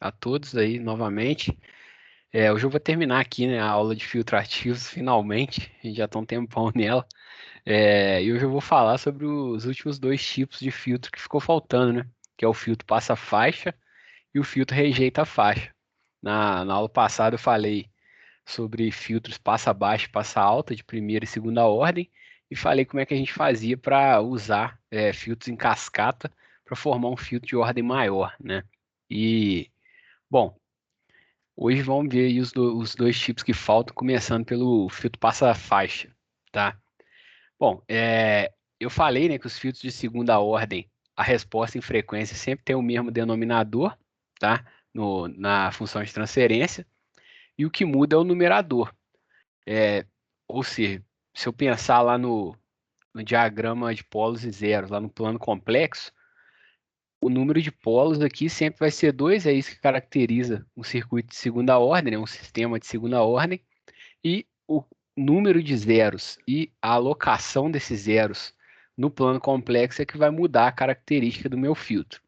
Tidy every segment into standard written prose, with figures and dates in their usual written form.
a todos aí novamente. Hoje eu vou terminar aqui, né, a aula de filtrativos, finalmente. A gente já está um tempão nela. E hoje eu vou falar sobre os últimos dois tipos de filtro que ficou faltando, né? Que é o filtro passa-faixa e o filtro rejeita-faixa. Na aula passada eu falei sobre filtros passa-baixa e passa-alta de primeira e segunda ordem e falei como é que a gente fazia para usar filtros em cascata para formar um filtro de ordem maior, né? E, bom, hoje vamos ver aí os dois tipos que faltam, começando pelo filtro passa-faixa, tá? Bom, eu falei, né, que os filtros de segunda ordem, a resposta em frequência sempre tem o mesmo denominador, tá? Na função de transferência, e o que muda é o numerador. É, ou seja, se eu pensar lá no diagrama de polos e zeros, lá no plano complexo, o número de polos aqui sempre vai ser 2, é isso que caracteriza um circuito de segunda ordem, né, um sistema de segunda ordem, e o número de zeros e a alocação desses zeros no plano complexo é que vai mudar a característica do meu filtro.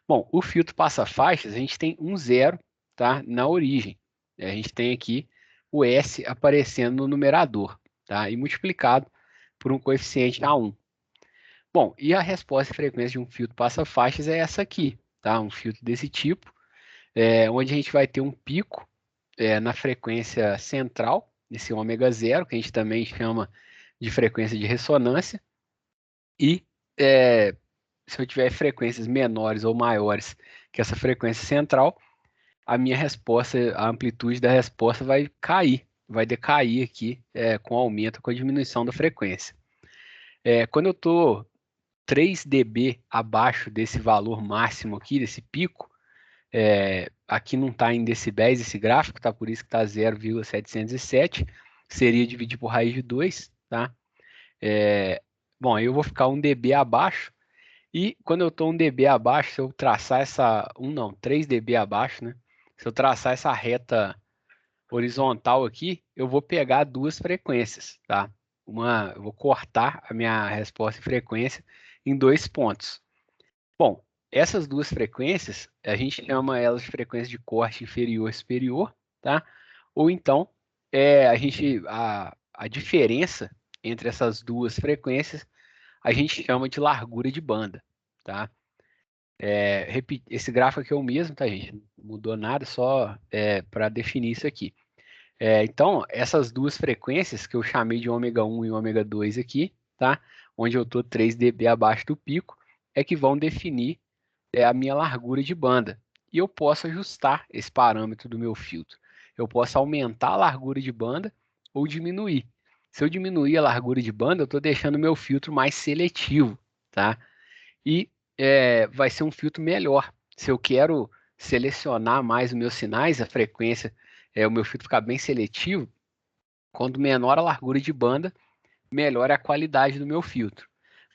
Bom, o filtro passa-faixas, a gente tem um zero, tá, na origem. A gente tem aqui o S aparecendo no numerador, tá, e multiplicado por um coeficiente A1. Bom, e a resposta e frequência de um filtro passa-faixas é essa aqui, tá? Um filtro desse tipo, onde a gente vai ter um pico na frequência central, esse ômega zero, que a gente também chama de frequência de ressonância, e é, se eu tiver frequências menores ou maiores que essa frequência central, a minha resposta, a amplitude da resposta vai cair, vai decair aqui com o aumento, com a diminuição da frequência. Quando eu estou 3 dB abaixo desse valor máximo aqui, desse pico, aqui não está em decibéis esse gráfico, tá? Por isso que está 0,707, seria dividir por raiz de 2, tá? Bom, aí eu vou ficar 1 dB abaixo, e quando eu estou 1 dB abaixo, se eu traçar 3 dB abaixo, né? Se eu traçar essa reta horizontal aqui, eu vou pegar duas frequências, tá? Eu vou cortar a minha resposta em frequência em dois pontos. Bom, essas duas frequências, a gente chama elas de frequência de corte inferior e superior, tá? Ou então, a diferença entre essas duas frequências, a gente chama de largura de banda, tá? Esse gráfico aqui é o mesmo, tá, gente? Não mudou nada, só para definir isso aqui. Então, essas duas frequências que eu chamei de ômega 1 e ômega 2 aqui, tá? Onde eu estou 3 dB abaixo do pico, é que vão definir a minha largura de banda. E eu posso ajustar esse parâmetro do meu filtro. Eu posso aumentar a largura de banda ou diminuir. Se eu diminuir a largura de banda, eu estou deixando o meu filtro mais seletivo, tá? E vai ser um filtro melhor. Se eu quero selecionar mais os meus sinais, a frequência, o meu filtro ficar bem seletivo, quanto menor a largura de banda, melhor é a qualidade do meu filtro.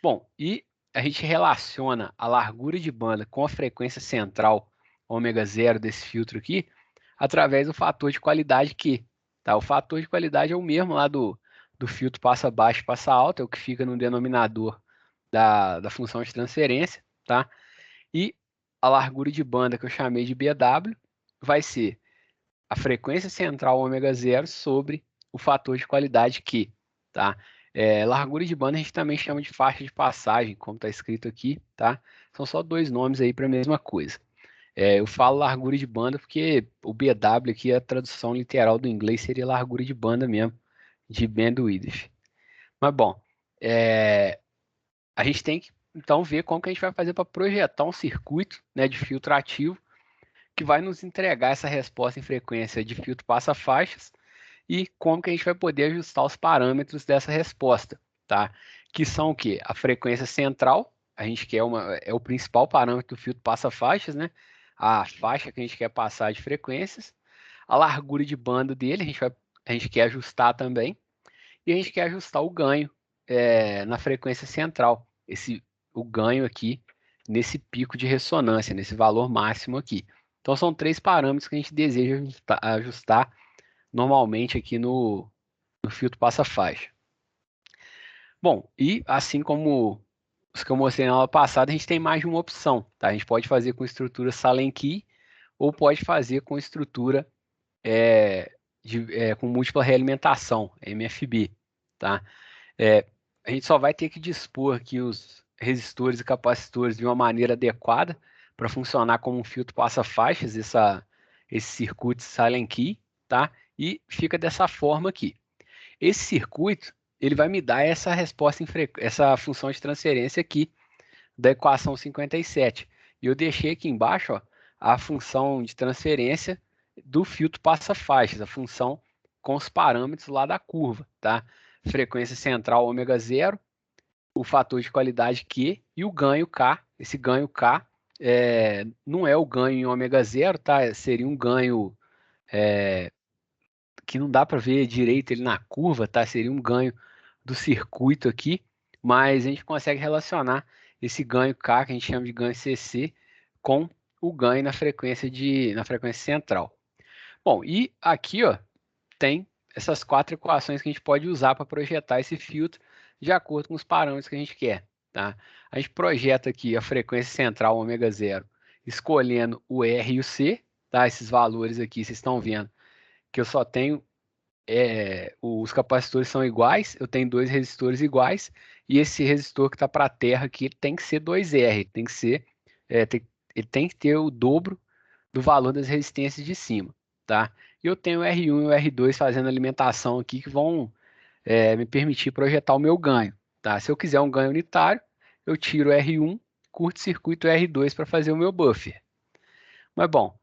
Bom, e a gente relaciona a largura de banda com a frequência central ômega zero desse filtro aqui, através do fator de qualidade Q. Tá? O fator de qualidade é o mesmo lá do filtro passa baixo e passa alto, é o que fica no denominador da função de transferência. Tá? E a largura de banda que eu chamei de BW vai ser a frequência central ômega zero sobre o fator de qualidade Q, tá? Largura de banda a gente também chama de faixa de passagem, como está escrito aqui, tá? São só dois nomes aí para a mesma coisa. Eu falo largura de banda porque o BW aqui, a tradução literal do inglês seria largura de banda mesmo, de bandwidth. Mas bom, a gente tem que então ver como que a gente vai fazer para projetar um circuito, né, de filtro ativo que vai nos entregar essa resposta em frequência de filtro passa-faixas e como que a gente vai poder ajustar os parâmetros dessa resposta, tá? Que são o quê? A frequência central, a gente quer é o principal parâmetro do filtro passa-faixas, né? A faixa que a gente quer passar de frequências, a largura de banda dele, a gente quer ajustar também, e a gente quer ajustar o ganho na frequência central, o ganho aqui nesse pico de ressonância, nesse valor máximo aqui. Então são três parâmetros que a gente deseja ajustar normalmente aqui no filtro passa-faixa. Bom, e assim como os que eu mostrei na aula passada, a gente tem mais de uma opção, tá? A gente pode fazer com estrutura Sallen-Key ou pode fazer com estrutura com múltipla realimentação, MFB, tá? A gente só vai ter que dispor aqui os resistores e capacitores de uma maneira adequada para funcionar como um filtro passa-faixas, esse circuito Silent Key, tá? E fica dessa forma aqui. Esse circuito, ele vai me dar essa resposta, essa função de transferência aqui da equação 57. E eu deixei aqui embaixo, ó, a função de transferência do filtro passa-faixas, a função com os parâmetros lá da curva, tá? Frequência central ômega zero, o fator de qualidade Q e o ganho K. Esse ganho K não é o ganho em ômega zero, tá? Seria um ganho que não dá para ver direito ele na curva, tá? Seria um ganho do circuito aqui, mas a gente consegue relacionar esse ganho K, que a gente chama de ganho CC, com o ganho na frequência central. Bom, e aqui, ó, tem essas 4 equações que a gente pode usar para projetar esse filtro de acordo com os parâmetros que a gente quer, tá? A gente projeta aqui a frequência central ômega zero, escolhendo o R e o C, tá? Esses valores aqui, vocês estão vendo que eu só tenho os capacitores são iguais, eu tenho 2 resistores iguais, e esse resistor que está para a terra aqui tem que ser 2R, tem que ser, ele tem que ter o dobro do valor das resistências de cima, tá? E eu tenho o R1 e o R2 fazendo alimentação aqui que vão me permitir projetar o meu ganho, tá? Se eu quiser um ganho unitário, eu tiro o R1, curto-circuito o R2 para fazer o meu buffer. Mas bom,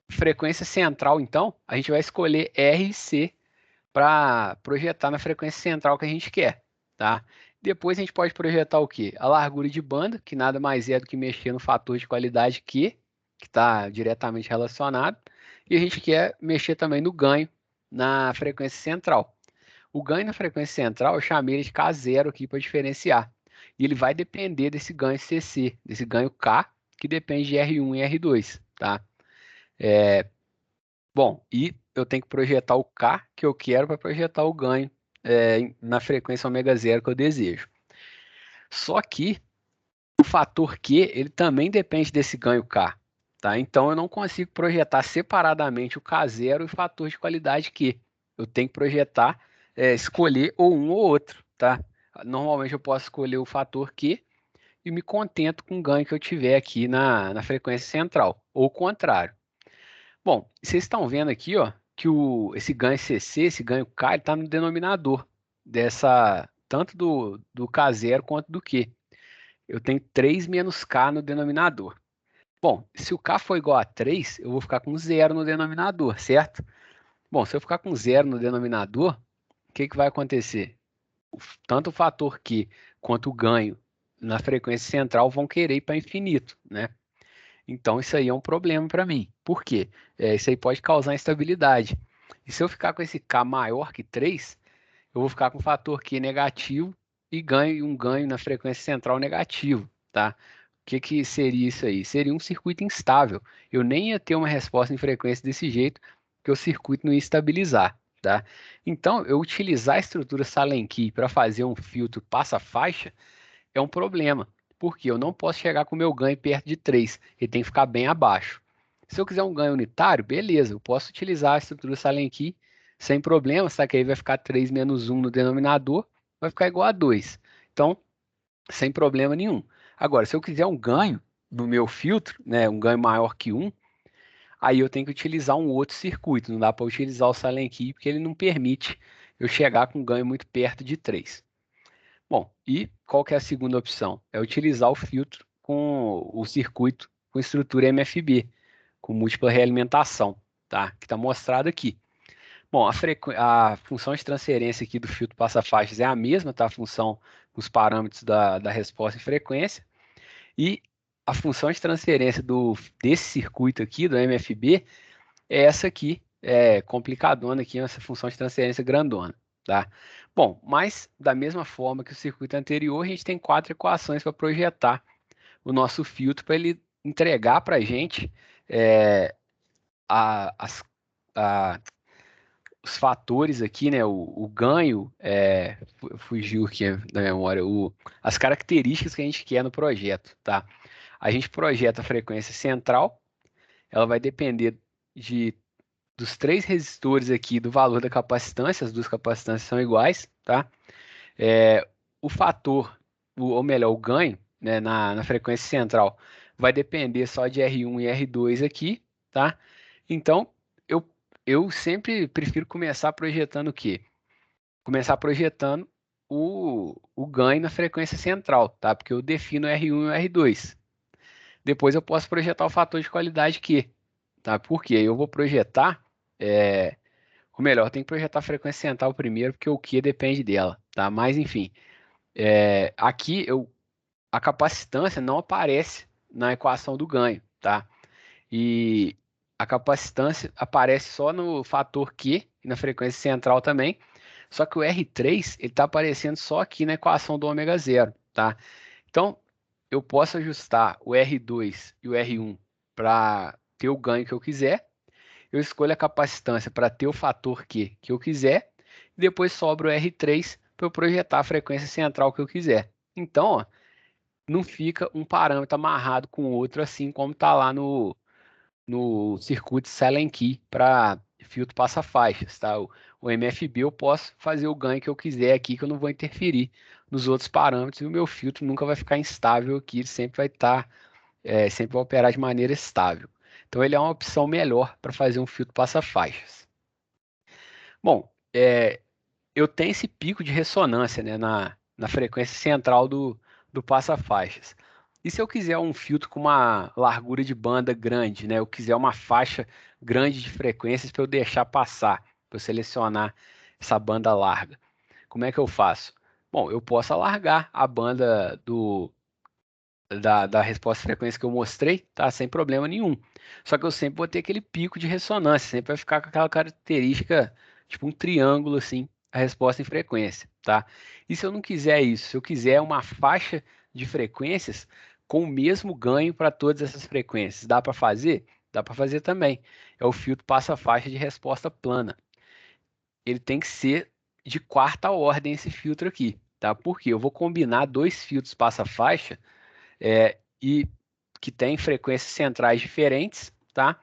frequência central, então, a gente vai escolher R e C para projetar na frequência central que a gente quer, tá? Depois a gente pode projetar o quê? A largura de banda, que nada mais é do que mexer no fator de qualidade Q, que está diretamente relacionado, e a gente quer mexer também no ganho na frequência central. O ganho na frequência central eu chamei ele de K0 aqui para diferenciar. E ele vai depender desse ganho CC, desse ganho K, que depende de R1 e R2, tá? Bom, e eu tenho que projetar o K que eu quero para projetar o ganho na frequência ômega zero que eu desejo. Só que o fator Q, ele também depende desse ganho K, tá? Então eu não consigo projetar separadamente o K0 e o fator de qualidade Q. Eu tenho que projetar, escolher ou um ou outro, tá? Normalmente eu posso escolher o fator Q e me contento com o ganho que eu tiver aqui na frequência central, ou o contrário. Bom, vocês estão vendo aqui, ó, que esse ganho CC, esse ganho K, está no denominador tanto do K0 quanto do Q. Eu tenho 3 menos K no denominador. Bom, se o K for igual a 3, eu vou ficar com 0 no denominador, certo? Bom, se eu ficar com 0 no denominador, o que vai acontecer? Tanto o fator Q quanto o ganho na frequência central vão querer ir para infinito, né? Então, isso aí é um problema para mim. Por quê? Isso aí pode causar instabilidade. E se eu ficar com esse K maior que 3, eu vou ficar com o fator Q negativo e um ganho na frequência central negativo, tá? O que seria isso aí? Seria um circuito instável. Eu nem ia ter uma resposta em frequência desse jeito, porque o circuito não ia estabilizar, tá? Então, eu utilizar a estrutura Salem-Key para fazer um filtro passa-faixa é um problema, porque eu não posso chegar com o meu ganho perto de 3, ele tem que ficar bem abaixo. Se eu quiser um ganho unitário, beleza, eu posso utilizar a estrutura Silent Key sem problema, só que aí vai ficar 3 menos 1 no denominador, vai ficar igual a 2. Então, sem problema nenhum. Agora, se eu quiser um ganho no meu filtro, né, um ganho maior que 1, aí eu tenho que utilizar um outro circuito, não dá para utilizar o Silent Key, porque ele não permite eu chegar com um ganho muito perto de 3. Bom, e qual que é a segunda opção? É utilizar o filtro com o circuito com estrutura MFB, com múltipla realimentação, tá? Que está mostrado aqui. Bom, a função de transferência aqui do filtro passa-faixas é a mesma, tá? A função com os parâmetros da resposta e frequência. E a função de transferência desse circuito aqui, do MFB, é essa aqui, complicadona aqui, essa função de transferência grandona, tá? Bom, mas da mesma forma que o circuito anterior, a gente tem 4 equações para projetar o nosso filtro para ele entregar para a gente a- as- a- os fatores aqui, né? O ganho, fugiu aqui da memória, as características que a gente quer no projeto, tá? A gente projeta a frequência central, ela vai depender dos três resistores aqui, do valor da capacitância, as duas capacitâncias são iguais, tá? O fator, ou melhor, o ganho, né, na frequência central, vai depender só de R1 e R2 aqui, tá? Então, eu, eu sempre prefiro começar projetando o quê? Começar projetando o ganho na frequência central, tá? Porque eu defino o R1 e o R2. Depois eu posso projetar o fator de qualidade Q, tá? Por quê? Eu vou projetar, ou melhor, eu tenho que projetar a frequência central primeiro, porque o Q depende dela, tá? Mas enfim, aqui a capacitância não aparece na equação do ganho, tá? E a capacitância aparece só no fator Q e na frequência central também. Só que o R3 ele está aparecendo só aqui na equação do ômega zero, tá? Então eu posso ajustar o R2 e o R1 para ter o ganho que eu quiser. Eu escolho a capacitância para ter o fator Q que eu quiser. E depois sobra o R3 para eu projetar a frequência central que eu quiser. Então, ó, não fica um parâmetro amarrado com o outro, assim como está lá no circuito Silent Key para filtro passa-faixas, tá? O MFB eu posso fazer o ganho que eu quiser aqui, que eu não vou interferir nos outros parâmetros, e o meu filtro nunca vai ficar instável aqui, ele sempre vai estar, sempre vai operar de maneira estável. Então ele é uma opção melhor para fazer um filtro passa-faixas. Bom, eu tenho esse pico de ressonância, né, na frequência central do passa-faixas. E se eu quiser um filtro com uma largura de banda grande, né, eu quiser uma faixa grande de frequências para eu deixar passar, para eu selecionar essa banda larga, como é que eu faço? Bom, eu posso alargar a banda da resposta de frequência que eu mostrei, tá? Sem problema nenhum. Só que eu sempre vou ter aquele pico de ressonância, sempre vai ficar com aquela característica, tipo um triângulo assim, a resposta em frequência, tá? E se eu não quiser isso, se eu quiser uma faixa de frequências com o mesmo ganho para todas essas frequências, dá para fazer? Dá para fazer também. É o filtro passa-faixa de resposta plana. Ele tem que ser de quarta ordem esse filtro aqui, tá? Porque eu vou combinar dois filtros passa-faixa e que tem frequências centrais diferentes, tá?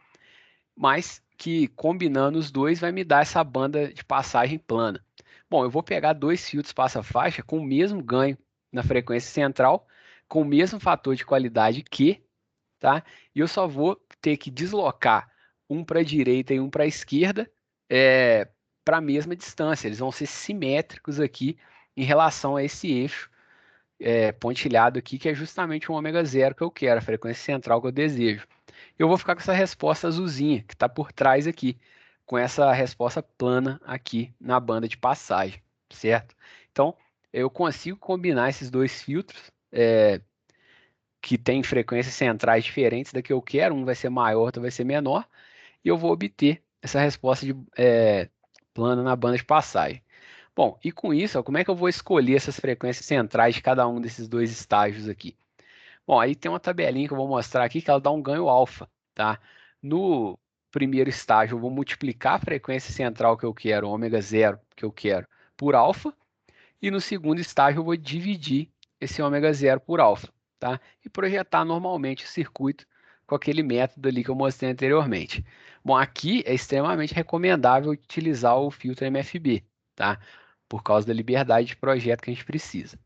Mas que combinando os dois vai me dar essa banda de passagem plana. Bom, eu vou pegar dois filtros passa-faixa com o mesmo ganho na frequência central, com o mesmo fator de qualidade Q, tá? E eu só vou ter que deslocar um para a direita e um para a esquerda para a mesma distância. Eles vão ser simétricos aqui em relação a esse eixo pontilhado aqui, que é justamente o ômega zero que eu quero, a frequência central que eu desejo. Eu vou ficar com essa resposta azulzinha, que está por trás aqui, com essa resposta plana aqui na banda de passagem, certo? Então, eu consigo combinar esses dois filtros, que têm frequências centrais diferentes da que eu quero, um vai ser maior, outro vai ser menor, e eu vou obter essa resposta plana na banda de passagem. Bom, e com isso, ó, como é que eu vou escolher essas frequências centrais de cada um desses dois estágios aqui? Bom, aí tem uma tabelinha que eu vou mostrar aqui que ela dá um ganho alfa, tá? No primeiro estágio, eu vou multiplicar a frequência central que eu quero, ômega zero que eu quero, por alfa, e no segundo estágio eu vou dividir esse ômega zero por alfa, tá? E projetar normalmente o circuito com aquele método ali que eu mostrei anteriormente. Bom, aqui é extremamente recomendável utilizar o filtro MFB, tá? Por causa da liberdade de projeto que a gente precisa.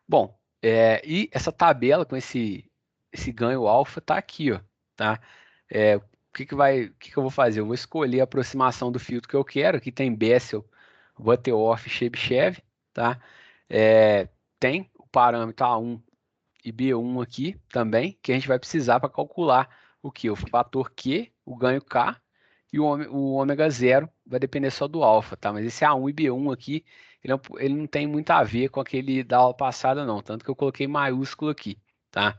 Bom, e essa tabela com esse ganho alfa tá aqui, ó, tá? O que que eu vou fazer? Eu vou escolher a aproximação do filtro que eu quero. Aqui tem Bessel, Butterworth, Chebyshev, tá? Tem o parâmetro A1 e B1 aqui também, que a gente vai precisar para calcular o que? O fator Q, o ganho K e o ômega zero vai depender só do alfa, tá? Mas esse A1 e B1 aqui, ele não tem muito a ver com aquele da aula passada, não. Tanto que eu coloquei maiúsculo aqui, tá?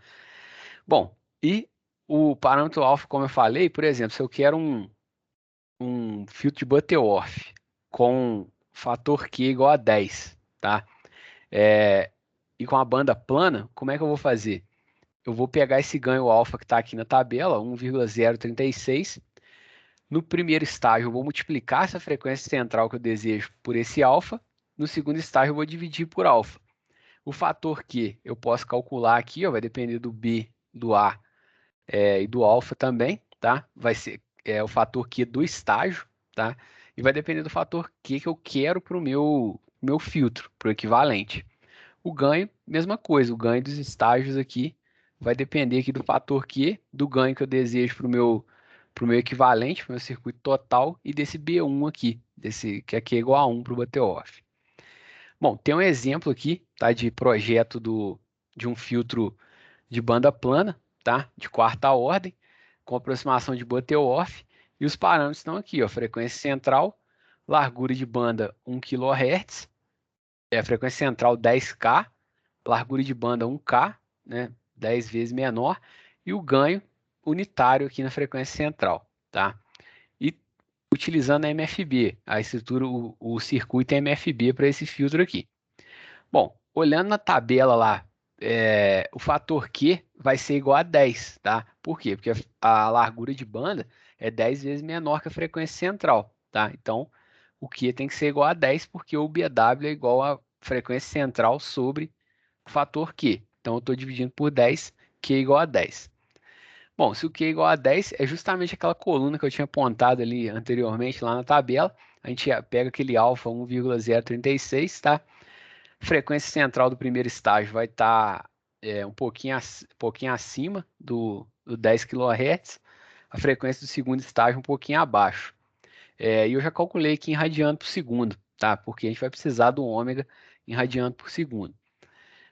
Bom, e o parâmetro alfa, como eu falei, por exemplo, se eu quero um filtro de Butterworth com fator Q igual a 10, tá? E com a banda plana, como é que eu vou fazer? Eu vou pegar esse ganho alfa que está aqui na tabela, 1,036. No primeiro estágio, eu vou multiplicar essa frequência central que eu desejo por esse alfa. No segundo estágio, eu vou dividir por alfa. O fator Q eu posso calcular aqui, ó, vai depender do B, do A e do alfa também, tá? Vai ser o fator Q do estágio, tá? E vai depender do fator Q que eu quero para o meu filtro, para o equivalente. O ganho, mesma coisa, o ganho dos estágios aqui vai depender aqui do fator Q, do ganho que eu desejo para o meu equivalente, para o meu circuito total, e desse B1 aqui, desse que aqui é igual a 1 para o butterworth. Bom, tem um exemplo aqui, tá, de projeto de um filtro de banda plana, tá, de quarta ordem, com aproximação de Butterworth, e os parâmetros estão aqui, ó, frequência central, largura de banda 1 kHz, a frequência central 10K, largura de banda 1K, né, 10 vezes menor, e o ganho unitário aqui na frequência central, tá? E utilizando a MFB, a estrutura, o circuito é MFB para esse filtro aqui. Bom, olhando na tabela lá, o fator Q vai ser igual a 10, tá? Por quê? Porque a largura de banda é 10 vezes menor que a frequência central, tá? Então, o Q tem que ser igual a 10 porque o BW é igual a frequência central sobre o fator Q. Então, eu estou dividindo por 10, Q é igual a 10. Bom, se o Q é igual a 10, é justamente aquela coluna que eu tinha apontado ali anteriormente lá na tabela. A gente pega aquele alfa 1,036, tá? Frequência central do primeiro estágio vai estar um pouquinho acima do 10 kHz, a frequência do segundo estágio um pouquinho abaixo. E eu já calculei aqui em radiano por segundo, tá? Porque a gente vai precisar do ômega em radiano por segundo.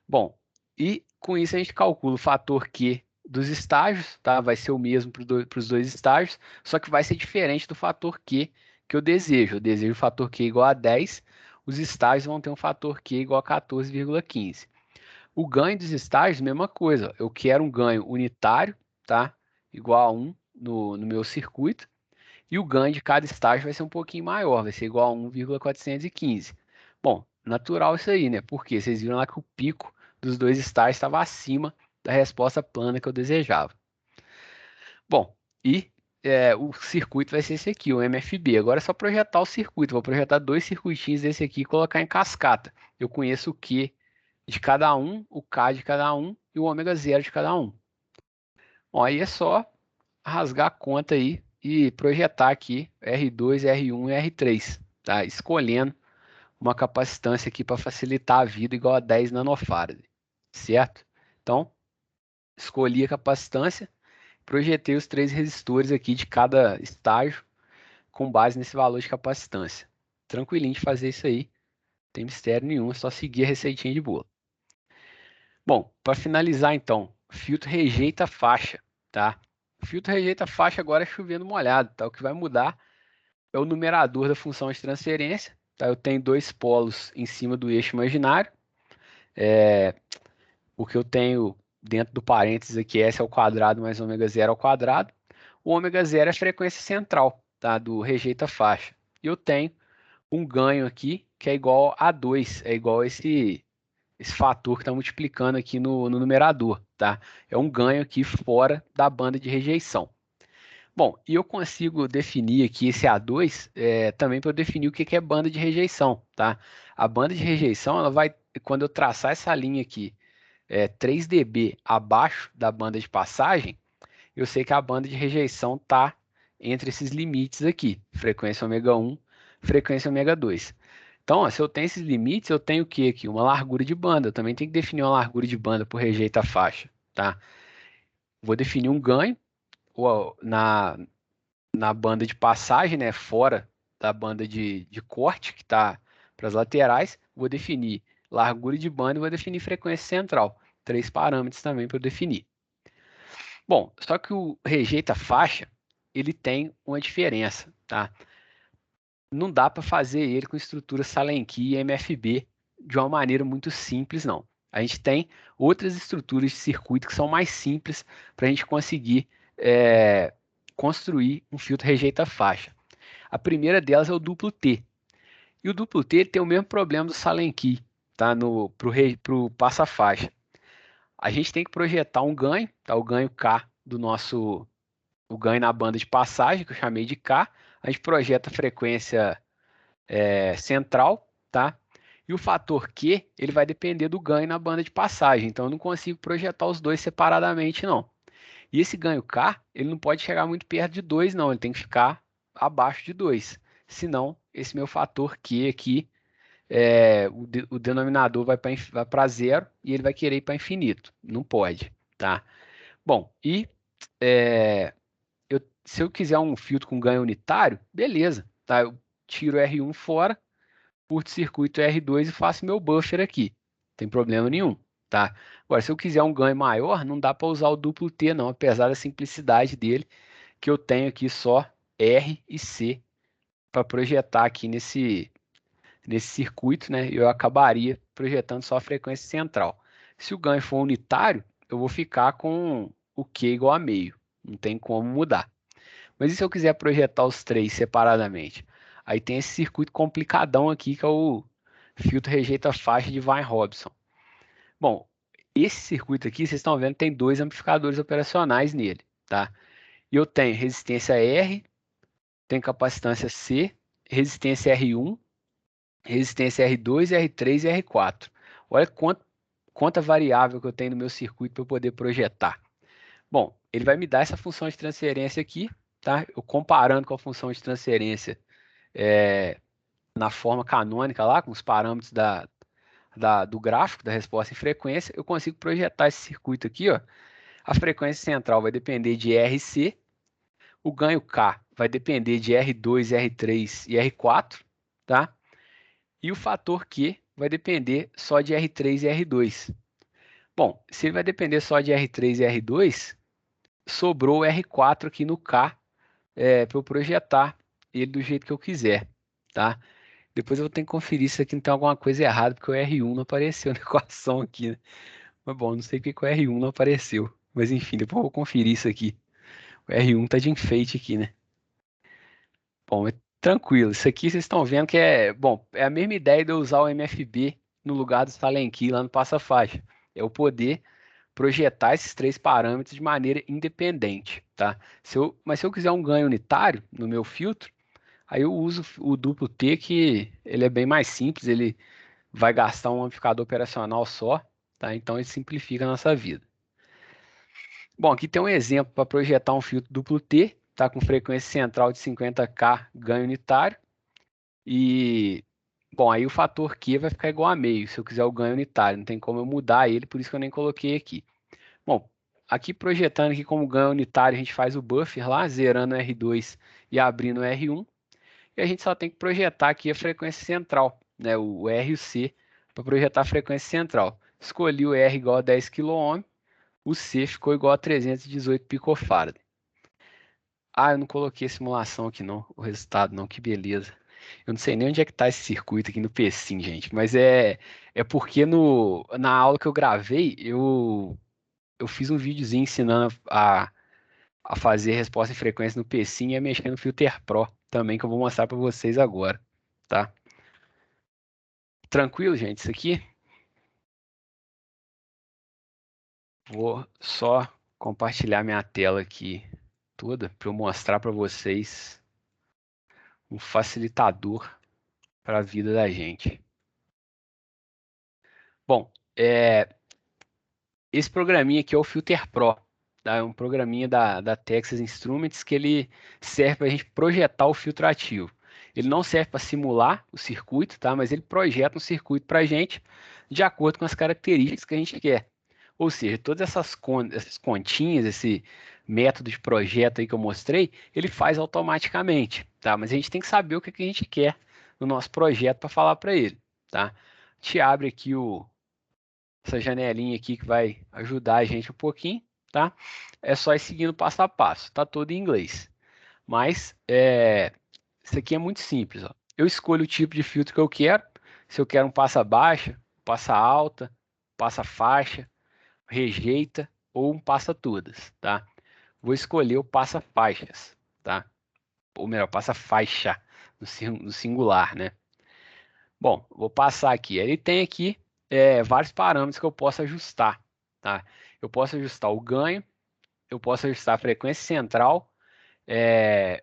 Bom, e com isso a gente calcula o fator Q dos estágios, tá? Vai ser o mesmo para os dois estágios, só que vai ser diferente do fator Q que eu desejo. Eu desejo o fator Q igual a 10, os estágios vão ter um fator Q igual a 14,15. O ganho dos estágios, mesma coisa. Eu quero um ganho unitário, tá? Igual a 1 no meu circuito. E o ganho de cada estágio vai ser um pouquinho maior, vai ser igual a 1,415. Bom, natural isso aí, né? Porque vocês viram lá que o pico dos dois estágios estava acima da resposta plana que eu desejava. Bom, e o circuito vai ser esse aqui, o MFB. Agora é só projetar o circuito. Vou projetar dois circuitinhos desse aqui e colocar em cascata. Eu conheço o Q de cada um, o K de cada um e o ômega zero de cada um. Bom, aí é só rasgar a conta aí e projetar aqui R2, R1 e R3, tá? Escolhendo uma capacitância aqui para facilitar a vida igual a 10 nanofarad, certo? Então, escolhi a capacitância, projetei os três resistores aqui de cada estágio com base nesse valor de capacitância. Tranquilinho de fazer isso aí, não tem mistério nenhum, é só seguir a receitinha de bolo. Bom, para finalizar então, filtro rejeita faixa, tá? O filtro rejeita faixa agora é chovendo molhado, tá? O que vai mudar é o numerador da função de transferência, tá? Eu tenho dois polos em cima do eixo imaginário, o que eu tenho dentro do parênteses aqui, S ao quadrado mais ômega zero ao quadrado. O ômega zero é a frequência central, tá? Do rejeita faixa. E eu tenho um ganho aqui que é igual a 2, é igual a esse fator que está multiplicando aqui no numerador, tá? É um ganho aqui fora da banda de rejeição. Bom, e eu consigo definir aqui esse A2 também para eu definir o que é banda de rejeição, tá? A banda de rejeição, ela vai, quando eu traçar essa linha aqui, 3 dB abaixo da banda de passagem, eu sei que a banda de rejeição está entre esses limites aqui, frequência ômega 1, frequência ômega 2. Então, ó, se eu tenho esses limites, eu tenho o que aqui? Uma largura de banda. Eu também tenho que definir uma largura de banda por rejeita faixa, tá? Vou definir um ganho na banda de passagem, né? Fora da banda de corte, que está para as laterais. Vou definir largura de banda e vou definir frequência central. Três parâmetros também para eu definir. Bom, só que o rejeita faixa, ele tem uma diferença, tá? Não dá para fazer ele com estrutura Salenki e MFB de uma maneira muito simples, não. A gente tem outras estruturas de circuito que são mais simples para a gente conseguir construir um filtro rejeita faixa. A primeira delas é o duplo T. E o duplo T tem o mesmo problema do Salenki, tá? Pro passa-faixa. A gente tem que projetar um ganho, tá? O ganho K o ganho na banda de passagem, que eu chamei de K. A gente projeta a frequência central, tá? E o fator Q, ele vai depender do ganho na banda de passagem. Então, eu não consigo projetar os dois separadamente, não. E esse ganho K, ele não pode chegar muito perto de 2, não. Ele tem que ficar abaixo de 2. Senão, esse meu fator Q aqui, o denominador vai para zero e ele vai querer ir para infinito. Não pode, tá? Bom, e é, se eu quiser um filtro com ganho unitário, beleza, tá? Eu tiro R1 fora, curto-circuito R2 e faço meu buffer aqui. Não tem problema nenhum, tá? Agora, se eu quiser um ganho maior, não dá para usar o duplo T, não, apesar da simplicidade dele, que eu tenho aqui só R e C para projetar aqui nesse circuito, né? Eu acabaria projetando só a frequência central. Se o ganho for unitário, eu vou ficar com o Q igual a meio. Não tem como mudar. Mas e se eu quiser projetar os três separadamente? Aí tem esse circuito complicadão aqui, que é o filtro rejeita faixa de Wien-Robson. Bom, esse circuito aqui, vocês estão vendo, tem dois amplificadores operacionais nele, tá? E eu tenho resistência R, tenho capacitância C, resistência R1, resistência R2, R3 e R4. Olha quanta variável que eu tenho no meu circuito para eu poder projetar. Bom, ele vai me dar essa função de transferência aqui, tá? Eu comparando com a função de transferência na forma canônica lá, com os parâmetros do gráfico da resposta em frequência, eu consigo projetar esse circuito aqui, ó. A frequência central vai depender de RC, o ganho K vai depender de R2, R3 e R4, tá? E o fator Q vai depender só de R3 e R2. Bom, se ele vai depender só de R3 e R2, sobrou o R4 aqui no K para eu projetar ele do jeito que eu quiser, tá? Depois eu vou ter que conferir se aqui não tem alguma coisa errada, porque o R1 não apareceu na equação aqui, né? Mas bom, não sei porque que o R1 não apareceu. Mas enfim, depois eu vou conferir isso aqui. O R1 tá de enfeite aqui, né? Bom, é tranquilo. Isso aqui vocês estão vendo que bom, é a mesma ideia de eu usar o MFB no lugar do Silent Key lá no passa-faixa. É o poder projetar esses três parâmetros de maneira independente, tá? Mas se eu quiser um ganho unitário no meu filtro, aí eu uso o duplo T, que ele é bem mais simples, ele vai gastar um amplificador operacional só, tá? Então ele simplifica a nossa vida. Bom, aqui tem um exemplo para projetar um filtro duplo T, tá? Com frequência central de 50K ganho unitário. E, bom, aí o fator Q vai ficar igual a meio, se eu quiser o ganho unitário. Não tem como eu mudar ele, por isso que eu nem coloquei aqui. Bom, aqui projetando aqui como ganho unitário, a gente faz o buffer lá, zerando o R2 e abrindo o R1. E a gente só tem que projetar aqui a frequência central, né? O R e o C, para projetar a frequência central. Escolhi o R igual a 10 kΩ, o C ficou igual a 318 picofarad. Ah, eu não coloquei a simulação aqui não, o resultado não, que beleza. Eu não sei nem onde é que tá esse circuito aqui no PSim, gente, mas é porque na aula que eu gravei, eu fiz um videozinho ensinando a fazer resposta em frequência no PSim e a mexer no Filter Pro também, que eu vou mostrar para vocês agora, tá? Tranquilo, gente, isso aqui? Vou só compartilhar minha tela aqui toda para eu mostrar para vocês um facilitador para a vida da gente. Bom, esse programinha aqui é o Filter Pro, tá? É um programinha da Texas Instruments que ele serve para a gente projetar o filtro ativo. Ele não serve para simular o circuito, tá? Mas ele projeta um circuito para a gente de acordo com as características que a gente quer. Ou seja, todas essas continhas, esse método de projeto aí que eu mostrei, ele faz automaticamente, tá? Mas a gente tem que saber o que a gente quer no nosso projeto para falar para ele, tá? A gente abre aqui essa janelinha aqui que vai ajudar a gente um pouquinho, tá? É só ir seguindo passo a passo, tá todo em inglês. Mas isso aqui é muito simples, ó. Eu escolho o tipo de filtro que eu quero. Se eu quero um passa baixa, passa alta, passa faixa, rejeita ou um passa todas, tá? Vou escolher o passa faixas, tá? Ou melhor, passa faixa no singular, né? Bom, vou passar aqui. Ele tem aqui vários parâmetros que eu posso ajustar, tá? Eu posso ajustar o ganho, eu posso ajustar a frequência central,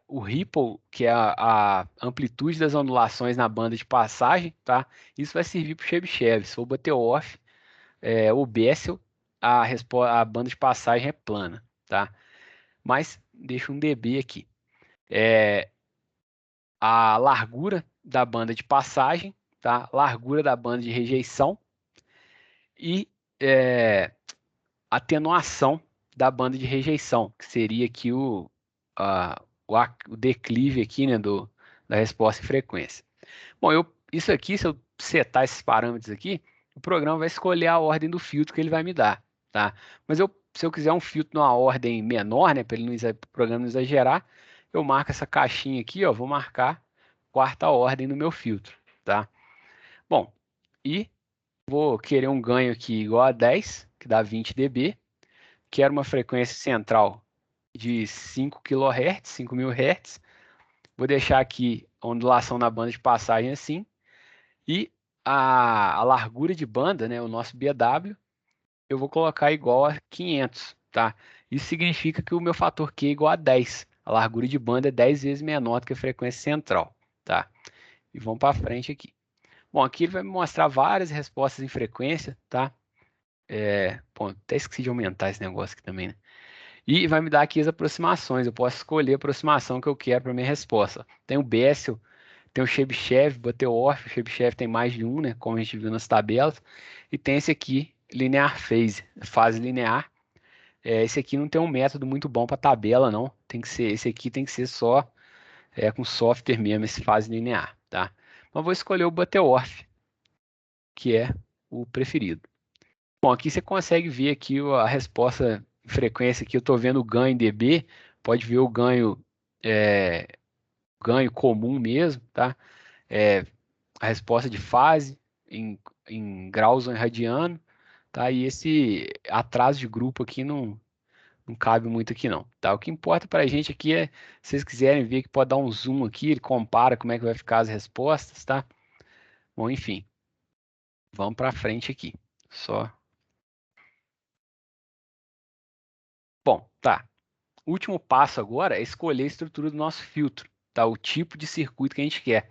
o ripple, que é a amplitude das ondulações na banda de passagem, tá? Isso vai servir para o Chebyshev. Se for bater off, o Bessel, a banda de passagem é plana. tá? Mas deixa um dB aqui. A largura da banda de passagem, tá? Largura da banda de rejeição e atenuação da banda de rejeição, que seria aqui o declive aqui, né, da resposta em frequência. Bom, isso aqui, se eu setar esses parâmetros aqui, o programa vai escolher a ordem do filtro que ele vai me dar, tá? Mas se eu quiser um filtro numa ordem menor, né, para o programa não exagerar, eu marco essa caixinha aqui, ó, vou marcar quarta ordem no meu filtro, tá? Bom, e vou querer um ganho aqui igual a 10, que dá 20 dB. Quero uma frequência central de 5 kHz, 5.000 Hz. Vou deixar aqui a ondulação na banda de passagem assim. E a largura de banda, né, o nosso BW, eu vou colocar igual a 500, tá? Isso significa que o meu fator Q é igual a 10. A largura de banda é 10 vezes menor do que a frequência central, tá? E vamos para frente aqui. Bom, aqui ele vai me mostrar várias respostas em frequência, tá? Bom, até esqueci de aumentar esse negócio aqui também, né? E vai me dar aqui as aproximações. Eu posso escolher a aproximação que eu quero para minha resposta. Tem o Bessel, tem o Chebyshev, Butterworth. O Chebyshev tem mais de um, né? Como a gente viu nas tabelas. E tem esse aqui, Linear Phase, fase linear. Esse aqui não tem um método muito bom para tabela, não. Esse aqui tem que ser só com software mesmo, esse fase linear, tá? Mas vou escolher o Butterworth, que é o preferido. Bom, aqui você consegue ver aqui a resposta em frequência que eu estou vendo o ganho em dB, pode ver o é, ganho comum mesmo, tá? É, a resposta de fase em graus ou em radiano, tá? E esse atraso de grupo aqui não cabe muito aqui não, tá? O que importa para a gente aqui é, se vocês quiserem ver que pode dar um zoom aqui, ele compara como é que vai ficar as respostas, tá? Bom, enfim, vamos para frente aqui. Só. Bom, tá. O último passo agora é escolher a estrutura do nosso filtro, tá? O tipo de circuito que a gente quer.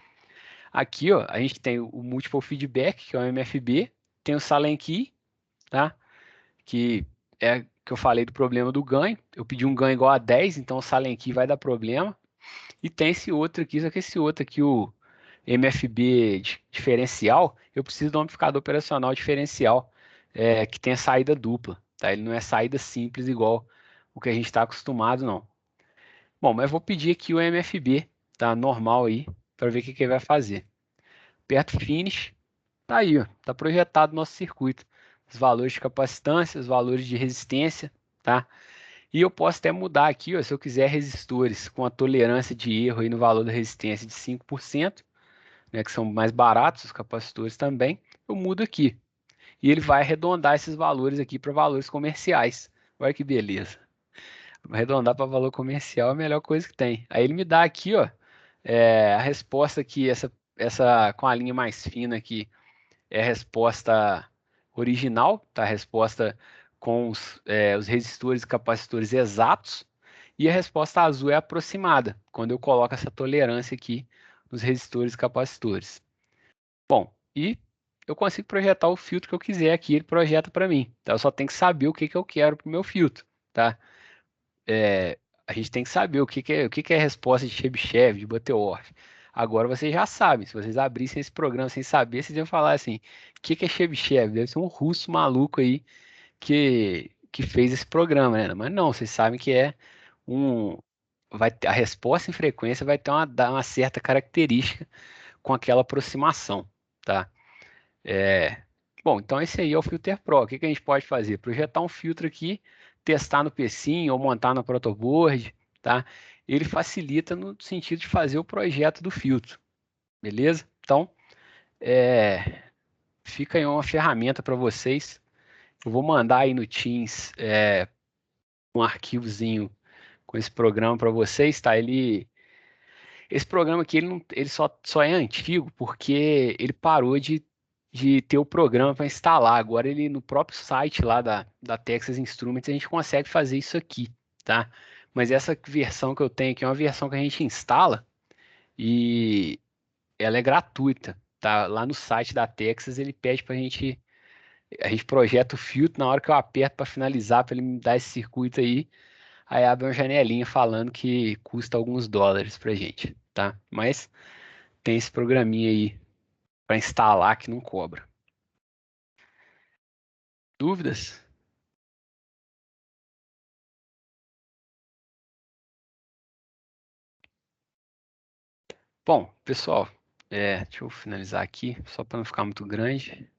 Aqui, ó, a gente tem o Multiple Feedback, que é o MFB, tem o Silent Key, tá? Que é que eu falei do problema do ganho. Eu pedi um ganho igual a 10, então o Silent Key vai dar problema. E tem esse outro aqui, só que esse outro aqui, o MFB diferencial, eu preciso de um amplificador operacional diferencial, que tenha saída dupla, tá? Ele não é saída simples igual o que a gente está acostumado, não. Bom, mas eu vou pedir aqui o MFB, tá? Normal aí, para ver o que que ele vai fazer. Aperto Finish, tá aí, ó, tá projetado o nosso circuito. Os valores de capacitância, os valores de resistência, tá? E eu posso até mudar aqui, ó, se eu quiser resistores com a tolerância de erro aí no valor da resistência de 5%, né, que são mais baratos, os capacitores também, eu mudo aqui. E ele vai arredondar esses valores aqui para valores comerciais. Olha que beleza. Arredondar para valor comercial é a melhor coisa que tem. Aí ele me dá aqui, ó, a resposta aqui, essa com a linha mais fina aqui, é a resposta original, tá? A resposta com os resistores e capacitores exatos. E a resposta azul é aproximada, quando eu coloco essa tolerância aqui nos resistores e capacitores. Bom, e eu consigo projetar o filtro que eu quiser aqui, ele projeta para mim. Então eu só tenho que saber o que que eu quero para o meu filtro, tá? A gente tem que saber o que é a resposta de Chebyshev, de Butterworth. Agora vocês já sabem, se vocês abrissem esse programa sem saber, vocês iam falar assim, o que é Chebyshev? Deve ser um russo maluco aí que fez esse programa, né? Mas não, vocês sabem que um... a resposta em frequência vai ter uma certa característica com aquela aproximação, tá? É, Bom, então esse aí é o Filter Pro. O que que a gente pode fazer? Projetar um filtro aqui, testar no PSIM ou montar no protoboard, tá? Ele facilita no sentido de fazer o projeto do filtro, beleza? Então, fica aí uma ferramenta para vocês. Eu vou mandar aí no Teams um arquivozinho com esse programa para vocês, tá? Esse programa aqui ele só é antigo porque ele parou de ter o programa para instalar. Agora ele no próprio site lá da Texas Instruments a gente consegue fazer isso aqui, tá? Mas essa versão que eu tenho aqui é uma versão que a gente instala e ela é gratuita, tá? Lá no site da Texas ele pede para a gente projeta o filtro na hora que eu aperto para finalizar, para ele me dar esse circuito aí. aí abre uma janelinha falando que custa alguns dólares pra gente, tá? Mas tem esse programinha aí para instalar que não cobra. Dúvidas? Bom, pessoal, deixa eu finalizar aqui, só para não ficar muito grande.